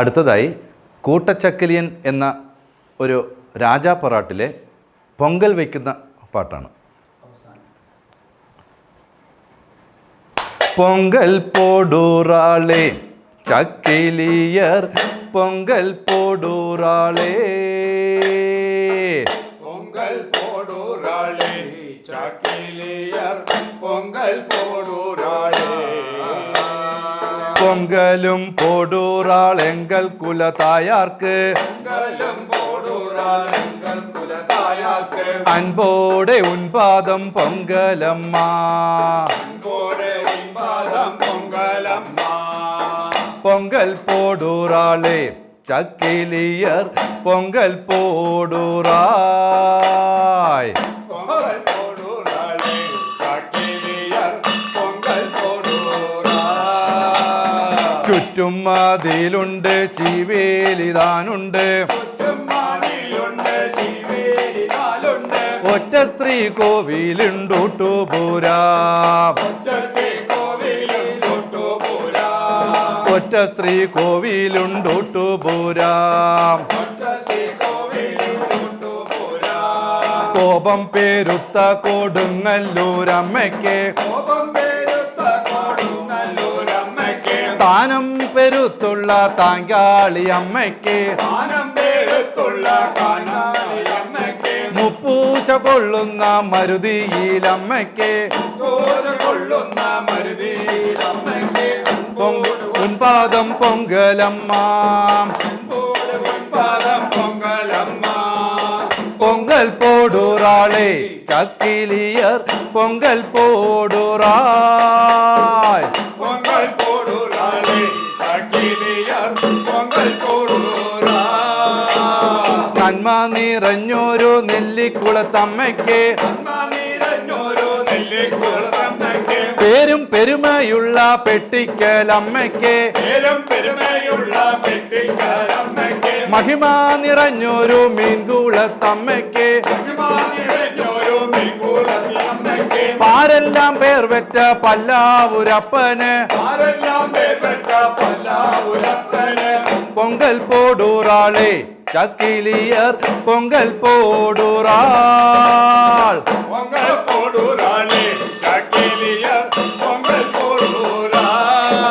അടുത്തതായി കൂട്ടച്ചക്കലിയൻ എന്ന ഒരു രാജാപ്പൊറാട്ടിലെ പൊങ്കൽ വയ്ക്കുന്ന പാട്ടാണ്. പൊങ്കൽ പോടൂറാളെ ചക്കിലിയർ പൊങ്കൽ പോടൂറാളെ, പൊങ്കൽ പോടൂറാളെ ചക്കിലിയർ പൊങ്കൽ പോടൂറാളെ. പൊങ്കലും പോടൂറാളെങ്കൽ കുലതായാർക്ക്, പൊങ്കലും പോടൂറാളെങ്കൽ കുലതായാർക്ക്. അൻപോടെ ഉൻപാദം പൊങ്കലമ്മ, അൻപോടെ ഉൻപാദം പൊങ്കലമ്മ. പൊങ്കൽ പോടൂറാളെ ചക്കിലിയർ പൊങ്കൽ പോടൂറായ്. പൊങ്കൽ പോടൂറാളെ ചക്കിലിയർ പൊങ്കൽ പോടൂറായ്. ചുറ്റും മതിലുണ്ട് ചീവേലിതാനുണ്ട്, ഒറ്റ സ്ത്രീ കോവിലുണ്ടൂട്ടുപൂരാം, ഒറ്റ സ്ത്രീ കോവിലുണ്ടൂട്ടുപൂരാം. കോപം പേരുത്ത കൊടുങ്ങല്ലൂരമ്മയ്ക്ക്, സ്ഥാനം പെരുത്തുള്ള താങ്കാളി അമ്മയ്ക്ക്, മുപ്പൂശ കൊള്ളുന്ന മരുതിയിലമ്മയ്ക്ക്, ഉൻപാദം പൊങ്കലമ്മ, പൊങ്കൽ പോടൂറാളെ ചക്കിലിയർ പൊങ്കൽ പോടൂറായ്. പൊങ്കൽ പോടൂറാളെ ചക്കിലിയർ പൊങ്കൽ പോടൂറായ്. നന്മ നിറഞ്ഞോരു നെല്ലിക്കുളത്തമ്മയ്ക്ക്, പേരും പെരുമയുള്ള പെട്ടിക്കലമ്മയ്ക്ക്, മഹിമ നിറഞ്ഞോരു മീൻകുളത്തമ്മയ്ക്ക്, പാരെല്ലാം പേർ വെച്ച പല്ലാവൂരപ്പന്, പൊങ്കൽ പോടൂറാളെ ചക്കിലിയർ പൊങ്കൽ പോടൂറാൾ. പൊങ്കൽ പോടൂറാളെ ചക്കിലിയർ പൊങ്കൽ പോടൂറാൾ.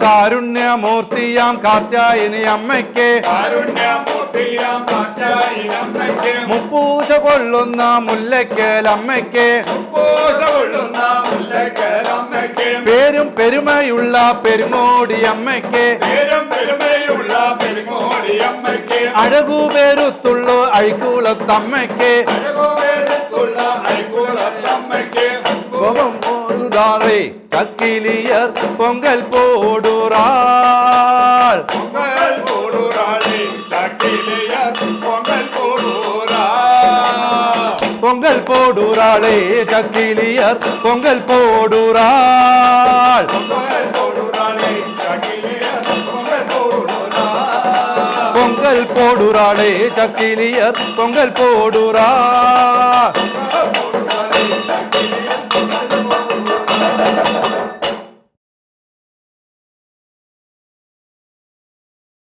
കാരുണ്യമൂർത്തിയാം കാർത്യായനി അമ്മയ്ക്ക്, കാരുണ്യമൂർത്തിയാം കാർത്യായനി അമ്മയ്ക്ക്, മുപ്പൂശ കൊള്ളുന്ന മുല്ലയ്ക്കലമ്മയ്ക്ക്, മുപ്പൂശ കൊള്ളുന്ന മുല്ലയ്ക്കലമ്മയ്ക്ക്, പേരും പെരുമയുള്ള പെരുങ്ങോടി അമ്മയ്ക്ക്, പേരും പെരുമയുള്ള പെരുങ്ങോടി അമ്മയ്ക്ക്, അഴകു പേരുത്തുള്ള അഴിക്കുളത്തമ്മയ്ക്ക്, അഴകുവേലത്തുള്ള അഴിക്കുളത്തമ്മയ്ക്ക്, കോപം പോടൂറാളെ ചക്കിലിയർ പൊങ്കൽ പോടൂറാൾ. പൊങ്കൽ പോടൂറാളെ ചക്കിലിയർ പൊങ്കൽ പോടൂറാൾ. പൊങ്കൽ പോടൂറാളെ ചക്കിലിയർ പൊങ്കൽ പോടൂറാൾ. പൊങ്കൽ പോടൂറാളെ ചക്കിലിയർ പൊങ്കൽ പോടൂറാൾ. പൊങ്കൽ പോടൂറാളെ ചക്കിലിയർ പൊങ്കൽ പോടൂറാൾ.